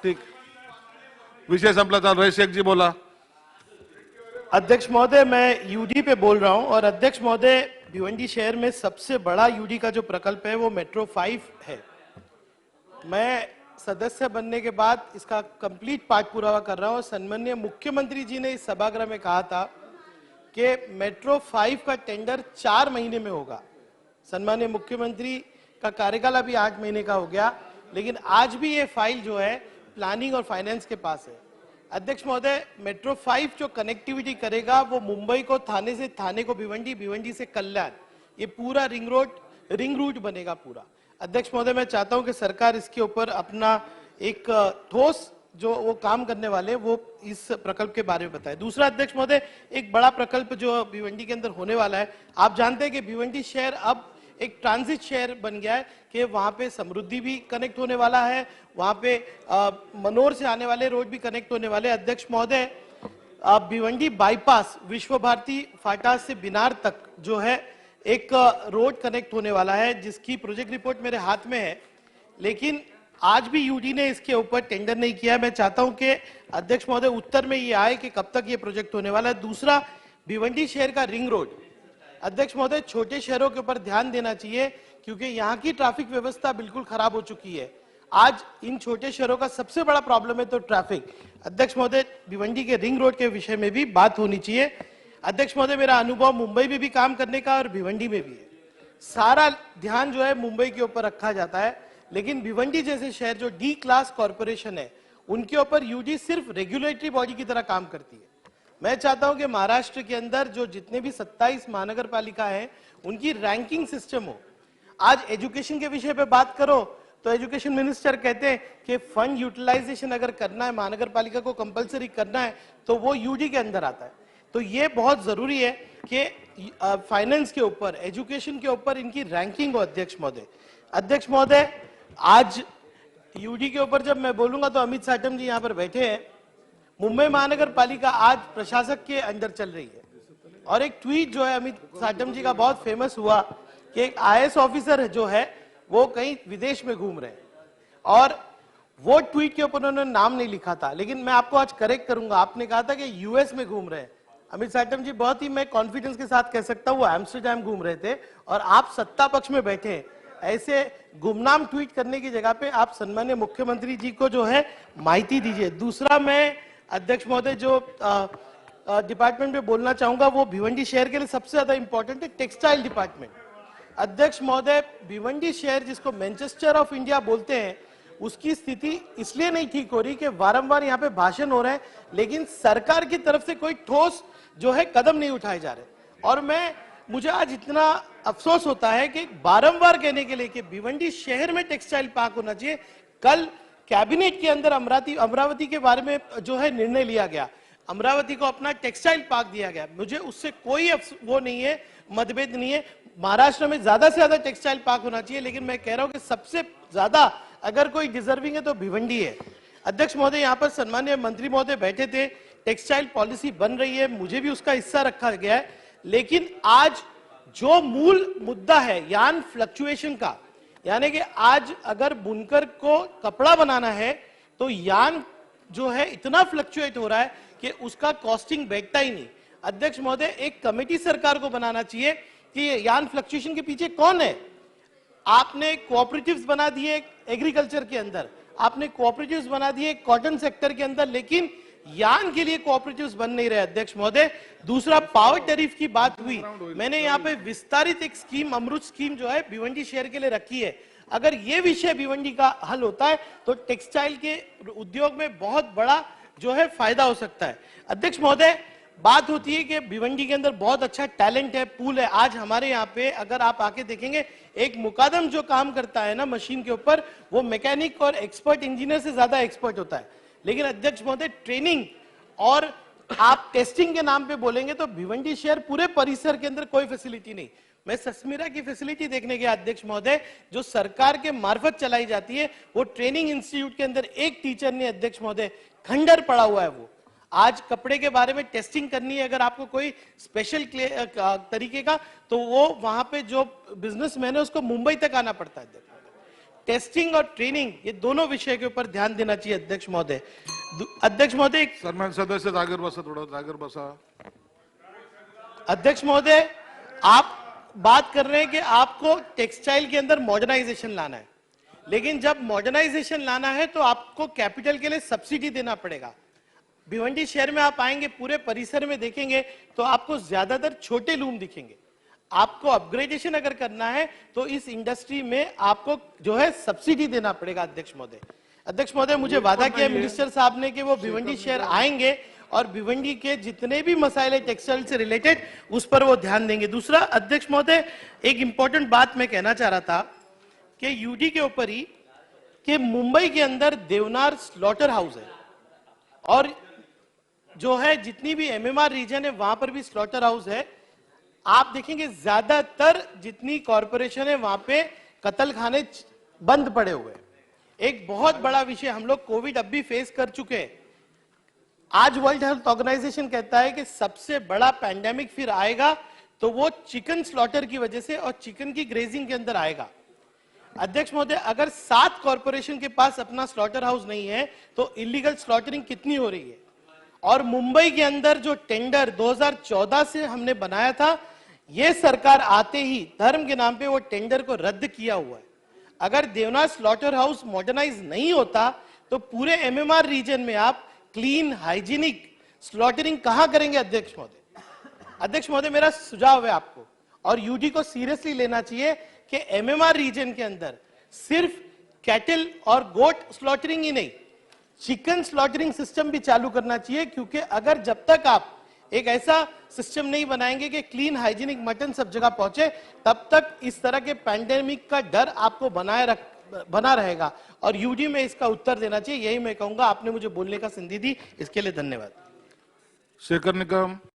ठीक, विषय संपला. चालू रहे. शेख जी बोला. अध्यक्ष महोदय, मैं यूडी पे बोल रहा हूं और अध्यक्ष महोदय, भिवंडी शहर में सबसे बड़ा यूडी का जो प्रकल्प है वो मेट्रो 5 है. मैं सदस्य बनने के बाद इसका कंप्लीट पाठ पुरावा कर रहा हूं. सन्माननीय मुख्यमंत्री जी ने इस सभागृह में कहा था कि मेट्रो 5 का टेंडर 4 महीने में होगा. सन्माननीय मुख्यमंत्री का कार्यकाल अभी 8 महीने का हो गया, लेकिन आज भी ये फाइल जो है प्लानिंग और फाइनेंस के पास है. अध्यक्ष महोदय, मेट्रो 5 जो कनेक्टिविटी करेगा वो मुंबई को थाने से थाने को भिवंडी, भिवंडी से कल्याण, ये पूरा रिंग रूट बनेगा पूरा. अध्यक्ष महोदय, मैं चाहता हूं कि सरकार इसके ऊपर अपना एक ठोस जो वो काम करने वाले वो इस प्रकल्प के बारे में बताए. दूसरा अध्यक्ष महोदय, एक बड़ा प्रकल्प जो भिवंडी के अंदर होने वाला है. आप जानते हैं कि भिवंडी शहर अब एक ट्रांजिट शहर बन गया है कि वहां पे समृद्धि भी कनेक्ट होने वाला है, वहां पे मनोर से आने वाले रोड भी कनेक्ट होने वाले. अध्यक्ष महोदय, भिवंडी बाईपास विश्व भारती फाटा से बिनार तक जो है एक रोड कनेक्ट होने वाला है, जिसकी प्रोजेक्ट रिपोर्ट मेरे हाथ में है, लेकिन आज भी यूडी ने इसके ऊपर टेंडर नहीं किया. मैं चाहता हूं कि अध्यक्ष महोदय उत्तर में ये आए कि कब तक ये प्रोजेक्ट होने वाला है. दूसरा, भिवंडी शहर का रिंग रोड. अध्यक्ष महोदय, छोटे शहरों के ऊपर ध्यान देना चाहिए क्योंकि यहाँ की ट्रैफिक व्यवस्था बिल्कुल खराब हो चुकी है. आज इन छोटे शहरों का सबसे बड़ा प्रॉब्लम है तो ट्रैफिक. अध्यक्ष महोदय, भिवंडी के रिंग रोड के विषय में भी बात होनी चाहिए. अध्यक्ष महोदय, मेरा अनुभव मुंबई में भी काम करने का और भिवंडी में भी है. सारा ध्यान जो है मुंबई के ऊपर रखा जाता है, लेकिन भिवंडी जैसे शहर जो डी क्लास कॉर्पोरेशन है उनके ऊपर यूडी सिर्फ रेगुलेटरी बॉडी की तरह काम करती है. मैं चाहता हूं कि महाराष्ट्र के अंदर जो जितने भी 27 महानगर पालिका है उनकी रैंकिंग सिस्टम हो. आज एजुकेशन के विषय पे बात करो तो एजुकेशन मिनिस्टर कहते हैं कि फंड यूटिलाइजेशन अगर करना है, महानगर पालिका को कंपलसरी करना है तो वो यूडी के अंदर आता है. तो ये बहुत जरूरी है कि फाइनेंस के ऊपर, एजुकेशन के ऊपर इनकी रैंकिंग हो. अध्यक्ष महोदय, अध्यक्ष महोदय, आज यूडी के ऊपर जब मैं बोलूंगा तो अमित साटम जी यहाँ पर बैठे हैं. मुंबई महानगर पालिका आज प्रशासक के अंदर चल रही है और एक ट्वीट जो है अमित साटम जी का बहुत फेमस हुआ कि एक आईएएस ऑफिसर जो है वो कहीं विदेश में घूम रहे हैं और वो ट्वीट के ऊपर उन्होंने नाम नहीं लिखा था, लेकिन मैं आपको आज करेक्ट करूंगा. आपने कहा था कि यूएस में घूम रहे हैं. अमित साटम जी, बहुत ही मैं कॉन्फिडेंस के साथ कह सकता हूँ वो एम्स्टरडैम घूम रहे थे और आप सत्ता पक्ष में बैठे हैं. ऐसे गुमनाम ट्वीट करने की जगह पे आप सन्मान्य मुख्यमंत्री जी को जो है माहिती दीजिए. दूसरा, मैं अध्यक्ष महोदय जो डिपार्टमेंट में बोलना चाहूंगा वो भिवंडी शहर के लिए सबसे ज्यादा इंपॉर्टेंट है टेक्सटाइल डिपार्टमेंट. अध्यक्ष महोदय, भिवंडी शहर जिसको मैनचेस्टर ऑफ इंडिया बोलते हैं उसकी स्थिति इसलिए नहीं ठीक हो रही कि वारंवार यहाँ पे भाषण हो रहे हैं लेकिन सरकार की तरफ से कोई ठोस जो है कदम नहीं उठाए जा रहे. और मुझे आज इतना अफसोस होता है कि बारंबार कहने के लिए कि भिवंडी शहर में टेक्सटाइल पार्क होना चाहिए. कल कैबिनेट के अंदर अमरावती के बारे में जो है निर्णय लिया गया, अमरावती को अपना टेक्सटाइल पार्क दिया गया. मुझे उससे कोई वो नहीं है, मतभेद नहीं है. महाराष्ट्र में ज्यादा से ज्यादा टेक्सटाइल पार्क होना चाहिए, लेकिन मैं कह रहा हूं कि सबसे ज्यादा अगर कोई डिजर्विंग है तो भिवंडी है. अध्यक्ष महोदय, यहाँ पर सम्मानीय मंत्री महोदय बैठे थे. टेक्सटाइल पॉलिसी बन रही है, मुझे भी उसका हिस्सा रखा गया है, लेकिन आज जो मूल मुद्दा है यार्न फ्लक्चुएशन का, यानी कि आज अगर बुनकर को कपड़ा बनाना है तो यार्न जो है इतना फ्लक्चुएट हो रहा है कि उसका कॉस्टिंग बैठता ही नहीं. अध्यक्ष महोदय, एक कमेटी सरकार को बनाना चाहिए कि यार्न फ्लक्चुएशन के पीछे कौन है. आपने कोऑपरेटिव्स बना दिए एग्रीकल्चर के अंदर, आपने कोऑपरेटिव्स बना दिए कॉटन सेक्टर के अंदर, लेकिन यार्न के लिए कोऑपरेटिव्स बन नहीं रहे. अध्यक्ष महोदय, दूसरा पावर टैरिफ की बात हुई. मैंने यहाँ पे विस्तारित एक स्कीम, अमृत स्कीम जो है भिवंडी शहर के लिए रखी है. अगर ये विषय भिवंडी का हल होता है तो टेक्सटाइल के उद्योग में बहुत बड़ा जो है फायदा हो सकता है. अध्यक्ष महोदय, बात होती है कि भिवंडी के अंदर बहुत अच्छा टैलेंट है, पूल है. आज हमारे यहाँ पे अगर आप आके देखेंगे, एक मुकादम जो काम करता है ना मशीन के ऊपर, वो मैकेनिक और एक्सपर्ट इंजीनियर से ज्यादा एक्सपर्ट होता है. लेकिन अध्यक्ष महोदय, ट्रेनिंग और आप टेस्टिंग के नाम पे बोलेंगे तो भिवंडी शहर पूरे परिसर के अंदर कोई फैसिलिटी नहीं. मैं सस्मिरा की फैसिलिटी देखने गया अध्यक्ष महोदय, जो सरकार के मार्फत चलाई जाती है, वो ट्रेनिंग इंस्टीट्यूट के अंदर एक टीचर ने अध्यक्ष महोदय खंडर पड़ा हुआ है. वो आज कपड़े के बारे में टेस्टिंग करनी है अगर आपको कोई स्पेशल तरीके का, तो वो वहां पे जो बिजनेसमैन है उसको मुंबई तक आना पड़ता है. टेस्टिंग और ट्रेनिंग, ये दोनों विषय के ऊपर ध्यान देना चाहिए अध्यक्ष महोदय। अध्यक्ष महोदय, सन्मान सदस्य जागेवर बसा, थोडं जागेवर बसा. अध्यक्ष महोदय, आप बात कर रहे हैं कि आपको टेक्सटाइल के अंदर मॉडर्नाइजेशन लाना है, लेकिन जब मॉडर्नाइजेशन लाना है तो आपको कैपिटल के लिए सब्सिडी देना पड़ेगा। भिवंडी शहर में आप आएंगे, पूरे परिसर में देखेंगे तो आपको ज्यादातर छोटे लूम दिखेंगे। आपको अपग्रेडेशन अगर करना है तो इस इंडस्ट्री में आपको जो है सब्सिडी देना पड़ेगा। अध्यक्ष महोदय, अध्यक्ष महोदय, मुझे वादा किया मिनिस्टर साहब ने कि वो भिवंडी शहर आएंगे और भिवंडी के जितने भी मसाइले टेक्सटाइल से रिलेटेड उस पर वो ध्यान देंगे। दूसरा अध्यक्ष महोदय, एक इंपॉर्टेंट बात मैं कहना चाह रहा था कि यूडी के ऊपर ही कि मुंबई के अंदर देवनार स्लॉटर हाउस है और जो है जितनी भी एमएमआर रीजन है वहां पर भी स्लॉटर हाउस है। आप देखेंगे ज्यादातर जितनी कॉरपोरेशन है वहां पे कत्ल खाने बंद पड़े हुए हैं। एक बहुत बड़ा विषय हम लोग कोविड अब भी फेस कर चुके हैं। आज वर्ल्ड हेल्थ ऑर्गेनाइजेशन कहता है कि सबसे बड़ा पैंडेमिक फिर आएगा तो वो चिकन स्लॉटर की वजह से और चिकन की ग्रेजिंग के अंदर आएगा। अध्यक्ष महोदय, अगर 7 कॉरपोरेशन के पास अपना स्लॉटर हाउस नहीं है तो इलीगल स्लॉटरिंग कितनी हो रही है। और मुंबई के अंदर जो टेंडर 2014 से हमने बनाया था, ये सरकार आते ही धर्म के नाम पे वो टेंडर को रद्द किया हुआ है। अगर देवनार स्लॉटर हाउस मॉडर्नाइज नहीं होता तो पूरे एमएमआर रीजन में आप क्लीन हाइजीनिक स्लॉटरिंग कहां करेंगे। अध्यक्ष महोदय, अध्यक्ष महोदय, मेरा सुझाव है आपको और यूडी को सीरियसली लेना चाहिए कि एमएमआर रीजन के अंदर सिर्फ कैटल और गोट स्लॉटरिंग ही नहीं, चिकन स्लॉटरिंग सिस्टम भी चालू करना चाहिए। क्योंकि अगर जब तक आप एक ऐसा सिस्टम नहीं बनाएंगे कि क्लीन हाइजीनिक मटन सब जगह पहुंचे, तब तक इस तरह के पैंडेमिक का डर आपको बना रहेगा और यूडी में इसका उत्तर देना चाहिए। यही मैं कहूंगा। आपने मुझे बोलने का संधि दी, इसके लिए धन्यवाद। शेखर निकम.